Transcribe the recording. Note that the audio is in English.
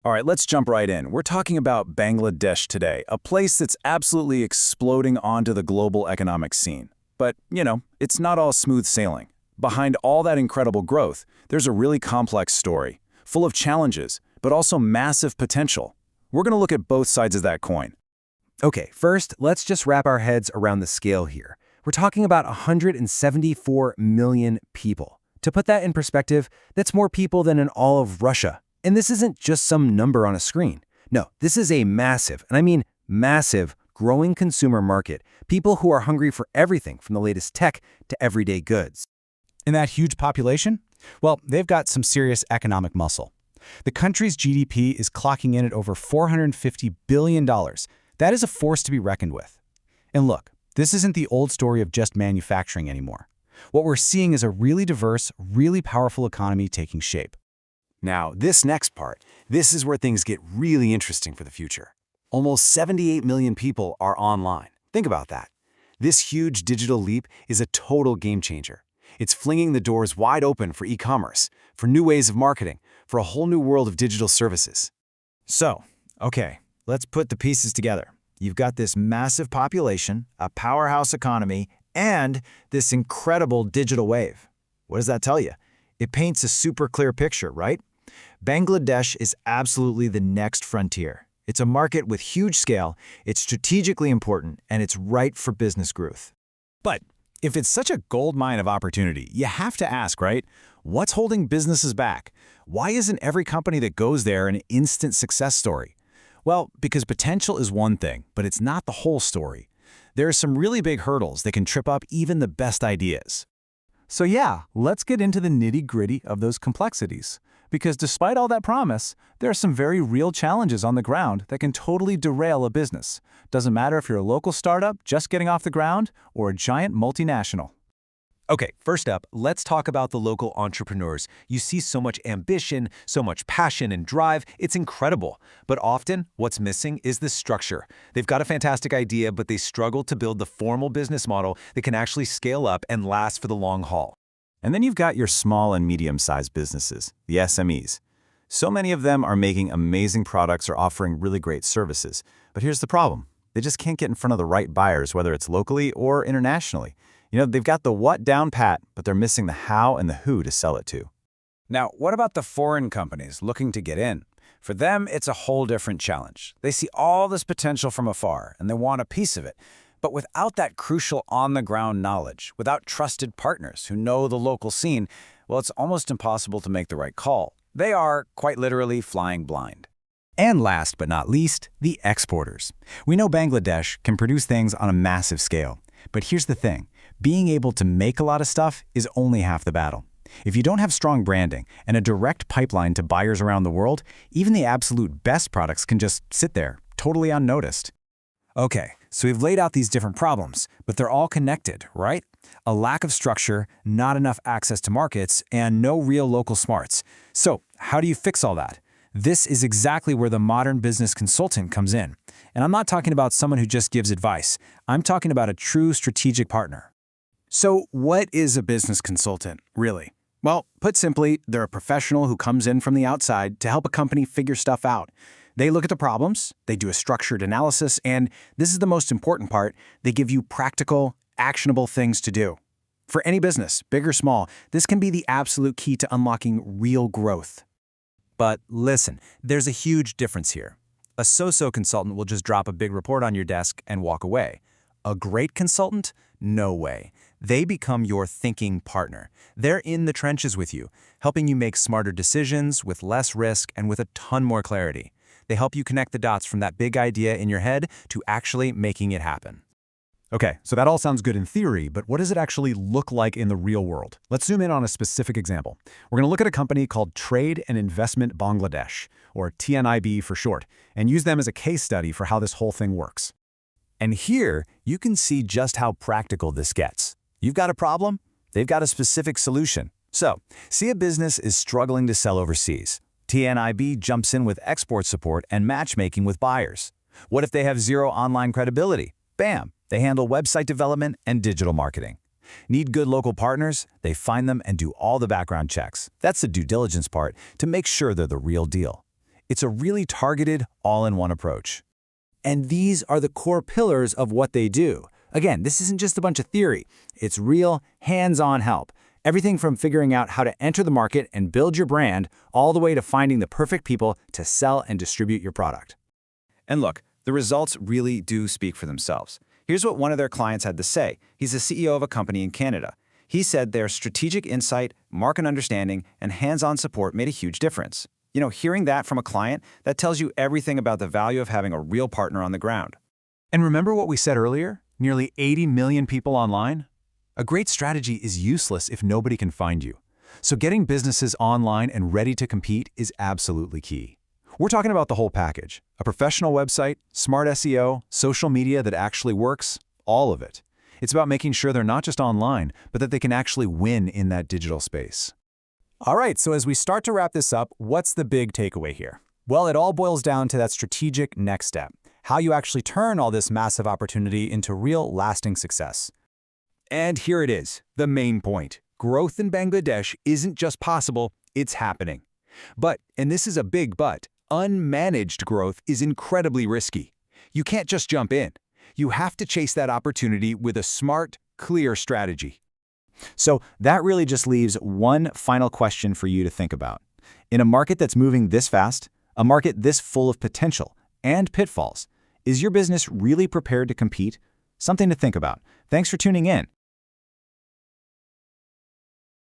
All right, let's jump right in. We're talking about Bangladesh today, a place that's absolutely exploding onto the global economic scene. But, it's not all smooth sailing. Behind all that incredible growth, there's a really complex story, full of challenges, but also massive potential. We're going to look at both sides of that coin. Okay, first, let's just wrap our heads around the scale here. We're talking about 174 million people. To put that in perspective, that's more people than in all of Russia. And this isn't just some number on a screen. No, this is a massive, and I mean massive, growing consumer market. People who are hungry for everything from the latest tech to everyday goods. In that huge population? Well, they've got some serious economic muscle. The country's GDP is clocking in at over $450 billion. That is a force to be reckoned with. And look, this isn't the old story of just manufacturing anymore. What we're seeing is a really diverse, really powerful economy taking shape. Now, this next part, this is where things get really interesting for the future. Almost 78 million people are online. Think about that. This huge digital leap is a total game changer. It's flinging the doors wide open for e-commerce, for new ways of marketing, for a whole new world of digital services. So, okay, let's put the pieces together. You've got this massive population, a powerhouse economy, and this incredible digital wave. What does that tell you? It paints a super clear picture, right? Bangladesh is absolutely the next frontier. It's a market with huge scale, it's strategically important, and it's ripe for business growth. But if it's such a goldmine of opportunity, you have to ask, right? What's holding businesses back? Why isn't every company that goes there an instant success story? Well, because potential is one thing, but it's not the whole story. There are some really big hurdles that can trip up even the best ideas. So yeah, let's get into the nitty-gritty of those complexities. Because despite all that promise, there are some very real challenges on the ground that can totally derail a business. Doesn't matter if you're a local startup just getting off the ground or a giant multinational. Okay, first up, let's talk about the local entrepreneurs. You see so much ambition, so much passion and drive. It's incredible. But often, what's missing is the structure. They've got a fantastic idea, but they struggle to build the formal business model that can actually scale up and last for the long haul. And then you've got your small and medium-sized businesses, the SMEs. So many of them are making amazing products or offering really great services. But here's the problem. They just can't get in front of the right buyers, whether it's locally or internationally. They've got the what down pat, but they're missing the how and the who to sell it to. Now, what about the foreign companies looking to get in? For them, it's a whole different challenge. They see all this potential from afar, and they want a piece of it. But without that crucial on-the-ground knowledge, without trusted partners who know the local scene, well, it's almost impossible to make the right call. They are, quite literally, flying blind. And last but not least, the exporters. We know Bangladesh can produce things on a massive scale. But here's the thing. Being able to make a lot of stuff is only half the battle. If you don't have strong branding and a direct pipeline to buyers around the world, even the absolute best products can just sit there, totally unnoticed. Okay, so we've laid out these different problems, but they're all connected, right? A lack of structure, not enough access to markets, and no real local smarts. So, how do you fix all that? This is exactly where the modern business consultant comes in. And I'm not talking about someone who just gives advice. I'm talking about a true strategic partner. So, what is a business consultant, really? Well, put simply, they're a professional who comes in from the outside to help a company figure stuff out. They look at the problems, they do a structured analysis, and this is the most important part, they give you practical, actionable things to do. For any business, big or small, this can be the absolute key to unlocking real growth. But listen, there's a huge difference here. A so-so consultant will just drop a big report on your desk and walk away. A great consultant? No way. They become your thinking partner. They're in the trenches with you, helping you make smarter decisions with less risk and with a ton more clarity. They help you connect the dots from that big idea in your head to actually making it happen. Okay, so that all sounds good in theory, but what does it actually look like in the real world? Let's zoom in on a specific example. We're going to look at a company called Trade and Investment Bangladesh, or TNIB for short, and use them as a case study for how this whole thing works. And here, you can see just how practical this gets. You've got a problem, they've got a specific solution. So, see a business is struggling to sell overseas. TNIB jumps in with export support and matchmaking with buyers. What if they have zero online credibility? Bam! They handle website development and digital marketing. Need good local partners? They find them and do all the background checks. That's the due diligence part to make sure they're the real deal. It's a really targeted, all-in-one approach. And these are the core pillars of what they do. Again, this isn't just a bunch of theory. It's real, hands-on help. Everything from figuring out how to enter the market and build your brand, all the way to finding the perfect people to sell and distribute your product. And look, the results really do speak for themselves. Here's what one of their clients had to say. He's the CEO of a company in Canada. He said their strategic insight, market understanding, and hands-on support made a huge difference. You know, hearing that from a client, that tells you everything about the value of having a real partner on the ground. And remember what we said earlier? Nearly 80 million people online? A great strategy is useless if nobody can find you. So getting businesses online and ready to compete is absolutely key. We're talking about the whole package. A professional website, smart SEO, social media that actually works, all of it. It's about making sure they're not just online, but that they can actually win in that digital space. All right, so as we start to wrap this up, what's the big takeaway here? Well, it all boils down to that strategic next step, how you actually turn all this massive opportunity into real, lasting success. And here it is, the main point. Growth in Bangladesh isn't just possible, it's happening. But, and this is a big but, unmanaged growth is incredibly risky. You can't just jump in. You have to chase that opportunity with a smart, clear strategy. So that really just leaves one final question for you to think about. In a market that's moving this fast, a market this full of potential and pitfalls, is your business really prepared to compete? Something to think about. Thanks for tuning in.